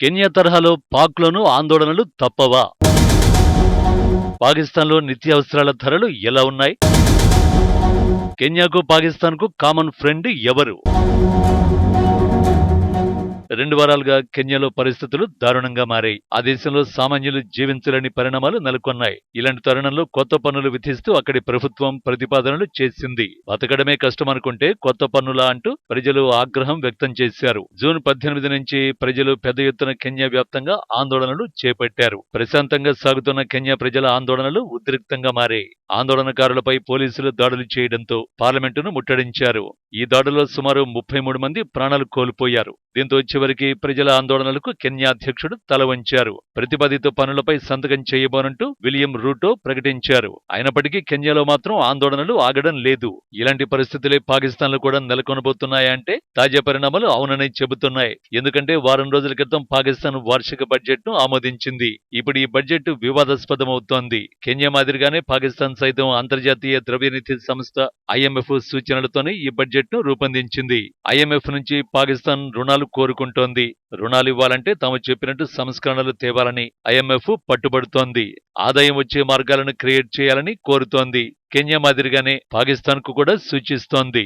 Kenya తరహాలో పాక్లోనూ ఆందోళనలు తప్పవా? పాకిస్తాన్లో నిత్యావసరాల ధరలు ఎలా ఉన్నాయి? కెన్యాకు పాకిస్తాన్కు కామన్ ఫ్రెండ్ ఎవరు? 2 వారాలుగా కెన్యాలో పరిస్థితులు దారుణంగా మారాయి. ఆ దేశంలో సామాన్యులు జీవించలేని పరిణామాలు నెలకొన్నాయి. ఇలాంటి తరుణంలో కొత్త పన్నులు విధిస్తూ అక్కడి ప్రభుత్వం ప్రతిపాదనలు చేసింది. బతకడమే కష్టమనుకుంటే కొత్త పన్నులా అంటూ ప్రజలు ఆగ్రహం వ్యక్తం చేశారు. జూన్ 18 నుంచి ప్రజలు పెద్ద ఎత్తున కెన్యా వ్యాప్తంగా ఆందోళనలు చేపట్టారు. ప్రశాంతంగా సాగుతున్న కెన్యా ప్రజల ఆందోళనలు ఉద్రిక్తంగా మారాయి. ఆందోళనకారులపై పోలీసులు దాడులు చేయడంతో పార్లమెంటును ముట్టడించారు. ఈ దాడుల్లో సుమారు 33 మంది ప్రాణాలు కోల్పోయారు. దీంతో చివరికి ప్రజల ఆందోళనలకు కెన్యా అధ్యక్షుడు తల వంచారు. ప్రతిపాదిత పనులపై సంతకం చేయబోనంటూ విలియం రూటో ప్రకటించారు. అయినప్పటికీ కెన్యాలో మాత్రం ఆందోళనలు ఆగడం లేదు. ఇలాంటి పరిస్థితులే పాకిస్తాన్లో కూడా నెలకొనబోతున్నాయంటే తాజా పరిణామాలు అవునని చెబుతున్నాయి. ఎందుకంటే వారం రోజుల క్రితం పాకిస్తాన్ వార్షిక బడ్జెట్ ను ఆమోదించింది. ఇప్పుడు ఈ బడ్జెట్ వివాదాస్పదమవుతోంది. కెన్యా మాదిరిగానే పాకిస్తాన్ సైతం అంతర్జాతీయ ద్రవ్యనిధి సంస్థ IMF సూచనలతోనే ఈ బడ్జెట్ ను రూపొందించింది. IMF నుంచి పాకిస్తాన్ రుణాలు కోరుకుంటోంది. రుణాలు ఇవ్వాలంటే తాము చెప్పినట్టు సంస్కరణలు తేవాలని IMF పట్టుబడుతోంది. ఆదాయం వచ్చే మార్గాలను క్రియేట్ చేయాలని కోరుతోంది. కెన్యా మాదిరిగానే పాకిస్తాన్కు కూడా సూచిస్తోంది.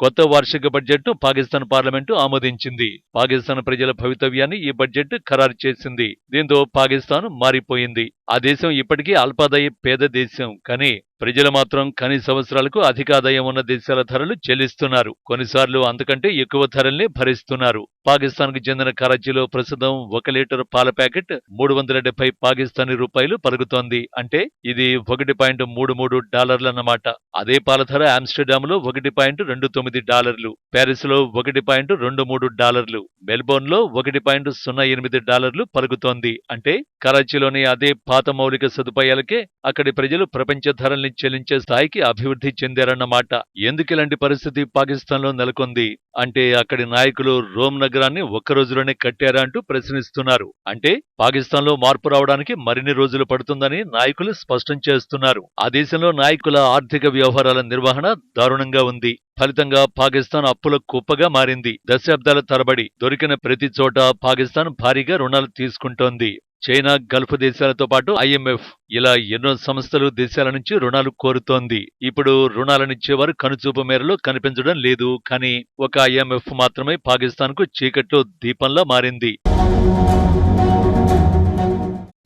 కొత్త వార్షిక బడ్జెట్ను పాకిస్తాన్ పార్లమెంటు ఆమోదించింది. పాకిస్తాన్ ప్రజల భవితవ్యాన్ని ఈ బడ్జెట్ ఖరారు చేసింది. దీంతో పాకిస్తాన్ మారిపోయింది. ఆ దేశం ఇప్పటికీ అల్పాదాయ పేద దేశం. కానీ ప్రజలు మాత్రం కనీస అవసరాలకు అధికాదాయం ఉన్న దేశాల ధరలు చెల్లిస్తున్నారు. కొన్నిసార్లు అంతకంటే ఎక్కువ ధరల్ని భరిస్తున్నారు. పాకిస్తాన్కు చెందిన కరాచీలో ప్రస్తుతం 1 లీటర్ పాల ప్యాకెట్ 370 పాకిస్తానీ రూపాయలు పలుకుతోంది. అంటే ఇది $1.33 అదే పాల ధర ఆమ్స్టర్డామ్లో $1.29, ప్యారిస్ లో $1.23, మెల్బోర్న్ లో $1.08 పలుకుతోంది. అంటే కరాచీలోని అదే పాత మౌలిక సదుపాయాలకే అక్కడి ప్రజలు ప్రపంచ ధరల్ని చెల్లించే స్థాయికి అభివృద్ధి చెందారన్నమాట. ఎందుకు ఇలాంటి పరిస్థితి పాకిస్తాన్లో నెలకొంది అంటే అక్కడి నాయకులు రోమ్ నగరాన్ని ఒక్క రోజులోనే కట్టారా అంటూ ప్రశ్నిస్తున్నారు. అంటే పాకిస్తాన్లో మార్పు రావడానికి మరిన్ని రోజులు పడుతుందని నాయకులు స్పష్టం చేస్తున్నారు. ఆ దేశంలో నాయకుల ఆర్థిక వ్యవహారాల నిర్వహణ దారుణంగా ఉంది. ఫలితంగా పాకిస్తాన్ అప్పుల కుప్పగా మారింది. దశాబ్దాల తరబడి దొరికిన ప్రతి చోట పాకిస్తాన్ భారీగా రుణాలు తీసుకుంటోంది. చైనా, గల్ఫ్ దేశాలతో పాటు IMF ఇలా ఎన్నో సంస్థలు దేశాల నుంచి రుణాలు కోరుతోంది. ఇప్పుడు రుణాలనిచ్చేవారు కనుచూపు మేరలో కనిపించడం లేదు. కానీ ఒక IMF మాత్రమే పాకిస్తాన్కు చీకట్లో దీపంలా మారింది.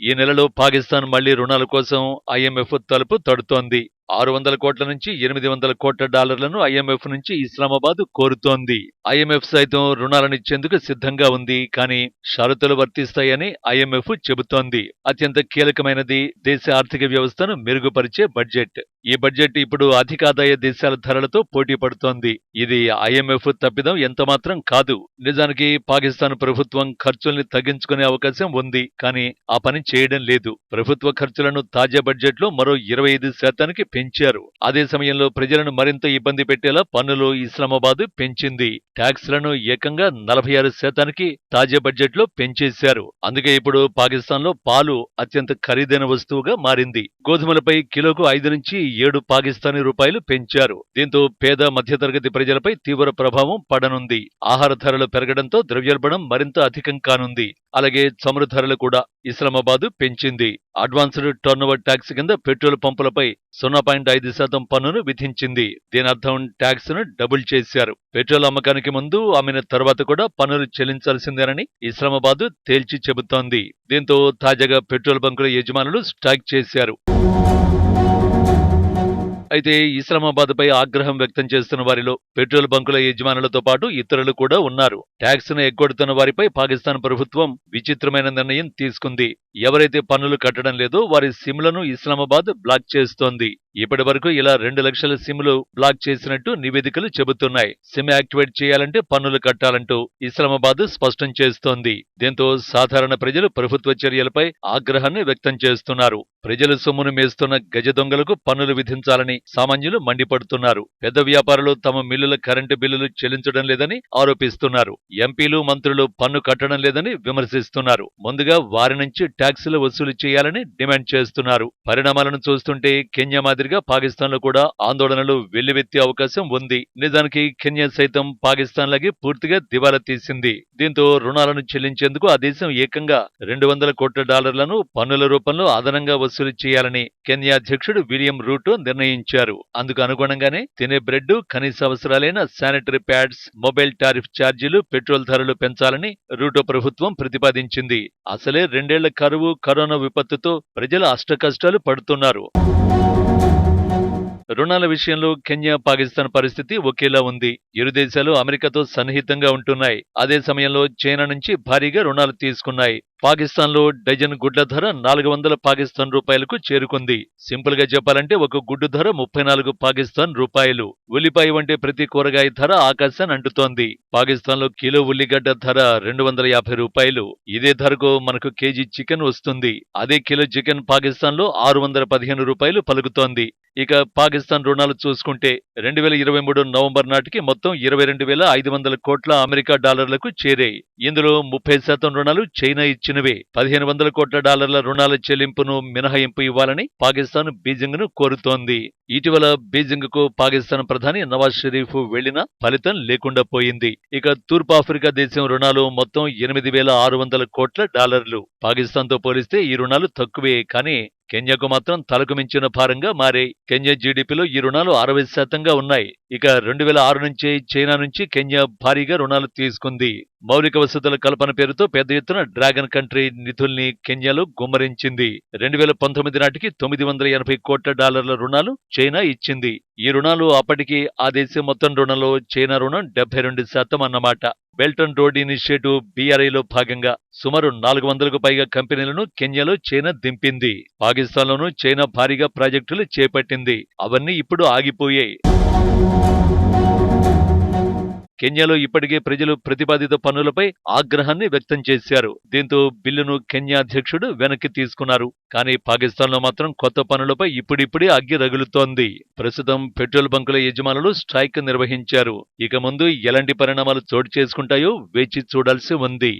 ఈ నెలలో పాకిస్తాన్ మళ్లీ రుణాల కోసం IMF తలుపు తడుతోంది. 600 కోట్ల నుంచి $800 కోట్ల IMF నుంచి ఇస్లామాబాద్ కోరుతోంది. IMF సైతం రుణాలనిచ్చేందుకు సిద్ధంగా ఉంది. కానీ షరతులు వర్తిస్తాయని IMF చెబుతోంది. అత్యంత కీలకమైనది దేశ ఆర్థిక వ్యవస్థను మెరుగుపరిచే బడ్జెట్. ఈ బడ్జెట్ ఇప్పుడు అధికాదాయ దేశాల ధరలతో పోటీ పడుతోంది. ఇది IMF తప్పిదం ఎంతమాత్రం కాదు. నిజానికి పాకిస్తాన్ ప్రభుత్వం ఖర్చుల్ని తగ్గించుకునే అవకాశం ఉంది. కానీ ఆ పని చేయడం లేదు. ప్రభుత్వ ఖర్చులను తాజా బడ్జెట్లో మరో 25% పెంచారు. అదే సమయంలో ప్రజలను మరింత ఇబ్బంది పెట్టేలా పన్నులు ఇస్లామాబాద్ పెంచింది. ట్యాక్స్లను ఏకంగా 46% తాజా బడ్జెట్లో పెంచేశారు. అందుకే ఇప్పుడు పాకిస్తాన్లో పాలు అత్యంత ఖరీదైన వస్తువుగా మారింది. గోధుమలపై కిలోకు 5 నుంచి 7 పాకిస్తానీ రూపాయలు పెంచారు. దీంతో పేద మధ్యతరగతి ప్రజలపై తీవ్ర ప్రభావం పడనుంది. ఆహార ధరలు పెరగడంతో ద్రవ్యోల్బణం మరింత అధికం కానుంది. అలాగే చమురు ధరలు కూడా ఇస్లామాబాద్ పెంచింది. అడ్వాన్స్డ్ టర్నోవర్ ట్యాక్స్ కింద పెట్రోల్ పంపులపై 0.5% పన్నును విధించింది. దీని అర్థం ట్యాక్స్ ను డబుల్ చేశారు. పెట్రోల్ అమ్మకానికి ముందు, అమ్మిన తర్వాత కూడా పన్నులు చెల్లించాల్సిందేనని ఇస్లామాబాద్ తేల్చి చెబుతోంది. దీంతో తాజాగా పెట్రోల్ బంకుల యజమానులు స్ట్రైక్ చేశారు. అయితే ఇస్లామాబాద్ పై ఆగ్రహం వ్యక్తం చేస్తున్న వారిలో పెట్రోల్ బంకుల యజమానులతో పాటు ఇతరులు కూడా ఉన్నారు. ట్యాక్స్ ను ఎగ్గొడుతున్న వారిపై పాకిస్తాన్ ప్రభుత్వం విచిత్రమైన నిర్ణయం తీసుకుంది. ఎవరైతే పన్నులు కట్టడం లేదో వారి సిమ్లను ఇస్లామాబాద్ బ్లాక్ చేస్తోంది. ఇప్పటి వరకు ఇలా 2 లక్షల సిమ్లు బ్లాక్ చేసినట్టు నివేదికలు చెబుతున్నాయి. సిమ్ యాక్టివేట్ చేయాలంటే పన్నులు కట్టాలంటూ ఇస్లామాబాద్ స్పష్టం చేస్తోంది. దీంతో సాధారణ ప్రజలు ప్రభుత్వ చర్యలపై ఆగ్రహాన్ని వ్యక్తం చేస్తున్నారు. ప్రజల సొమ్మును మేస్తున్న గజ దొంగలకు పన్నులు విధించాలని సామాన్యులు మండిపడుతున్నారు. పెద్ద వ్యాపారులు తమ మిల్లుల కరెంటు బిల్లులు చెల్లించడం లేదని ఆరోపిస్తున్నారు. ఎంపీలు, మంత్రులు పన్ను కట్టడం లేదని విమర్శిస్తున్నారు. ముందుగా వారి నుంచి ట్యాక్సులు వసూలు చేయాలని డిమాండ్ చేస్తున్నారు. పరిణామాలను చూస్తుంటే కెన్యా మాదిరి మాదిరిగా పాకిస్తాన్లో కూడా ఆందోళనలు వెల్లువెత్తే అవకాశం ఉంది. నిజానికి కెన్యా సైతం పాకిస్తాన్ లాగే పూర్తిగా దివాలా తీసింది. దీంతో రుణాలను చెల్లించేందుకు ఆ దేశం ఏకంగా $200 కోట్ల పన్నుల రూపంలో అదనంగా వసూలు చేయాలని కెన్యా అధ్యక్షుడు విలియం రూటో నిర్ణయించారు. అందుకు అనుగుణంగానే తినే బ్రెడ్, కనీస అవసరాలైన శానిటరీ ప్యాడ్స్, మొబైల్ టారిఫ్ ఛార్జీలు, పెట్రోల్ ధరలు పెంచాలని రూటో ప్రభుత్వం ప్రతిపాదించింది. అసలే 2 ఏళ్ల కరువు, కరోనా విపత్తుతో ప్రజలు అష్టకష్టాలు పడుతున్నారు. రుణాల విషయంలో కెన్యా, పాకిస్తాన్ పరిస్థితి ఒకేలా ఉంది. ఇరు దేశాలు అమెరికాతో సన్నిహితంగా ఉంటున్నాయి. అదే సమయంలో చైనా నుంచి భారీగా రుణాలు తీసుకున్నాయి. పాకిస్తాన్లో డజన్ గుడ్ల ధర 400 పాకిస్తాన్ రూపాయలకు చేరుకుంది. సింపుల్ గా చెప్పాలంటే ఒక గుడ్డు ధర 34 పాకిస్తాన్ రూపాయలు. ఉల్లిపాయ వంటి ప్రతి కూరగాయ ధర ఆకాశాన్ని అంటుతోంది. పాకిస్తాన్లో కిలో ఉల్లిగడ్డ ధర 250 రూపాయలు. ఇదే ధరకు మనకు కేజీ చికెన్ వస్తుంది. అదే కిలో చికెన్ పాకిస్తాన్లో 615 రూపాయలు పలుకుతోంది. ఇక పాకిస్తాన్ రుణాలు చూసుకుంటే 2023 నవంబర్ నాటికి మొత్తం 22,500 కోట్ల అమెరికా డాలర్లకు చేరాయి. ఇందులో 30% రుణాలు చైనా ఇచ్చినవే. $1,500 కోట్ల రుణాల చెల్లింపును మినహాయింపు ఇవ్వాలని పాకిస్తాన్ బీజింగ్ ను కోరుతోంది. ఇటీవల బీజింగ్ కు పాకిస్తాన్ ప్రధాని నవాజ్ షరీఫ్ వెళ్లినా ఫలితం లేకుండా పోయింది. ఇక తూర్పాఫ్రికా దేశం రుణాలు మొత్తం $8,600 కోట్ల. పాకిస్తాన్ తో పోలిస్తే ఈ రుణాలు తక్కువే, కానీ కెన్యాకు మాత్రం తలకు మించిన భారంగా మారాయి. కెన్యా జీడీపీలో ఈ రుణాలు 60% ఉన్నాయి. ఇక 2006 నుంచే చైనా నుంచి కెన్యా భారీగా రుణాలు తీసుకుంది. మౌలిక వసతుల కల్పన పేరుతో పెద్ద ఎత్తున డ్రాగన్ కంట్రీ నిధుల్ని కెన్యాలో గుమ్మరించింది. 2019 నాటికి $980 కోట్ల రుణాలు చైనా ఇచ్చింది. ఈ రుణాలు అప్పటికి ఆ దేశం మొత్తం రుణంలో చైనా రుణం 72% అన్నమాట. బెల్ట్ అండ్ రోడ్ ఇనిషియేటివ్ BRIలో భాగంగా సుమారు 400కు పైగా కంపెనీలను కెన్యాలో చైనా దింపింది. పాకిస్తాన్లోనూ చైనా భారీగా ప్రాజెక్టులు చేపట్టింది. అవన్నీ ఇప్పుడు ఆగిపోయాయి. కెన్యాలో ఇప్పటికే ప్రజలు ప్రతిపాదిత పన్నులపై ఆగ్రహాన్ని వ్యక్తం చేశారు. దీంతో బిల్లును కెన్యా అధ్యక్షుడు వెనక్కి తీసుకున్నారు. కానీ పాకిస్తాన్లో మాత్రం కొత్త పన్నులపై ఇప్పుడిప్పుడే అగ్గి రగులుతోంది. ప్రస్తుతం పెట్రోల్ బంకుల యజమానులు స్ట్రైక్ నిర్వహించారు. ఇక ముందు ఎలాంటి పరిణామాలు చోటు చేసుకుంటాయో వేచి చూడాల్సి ఉంది.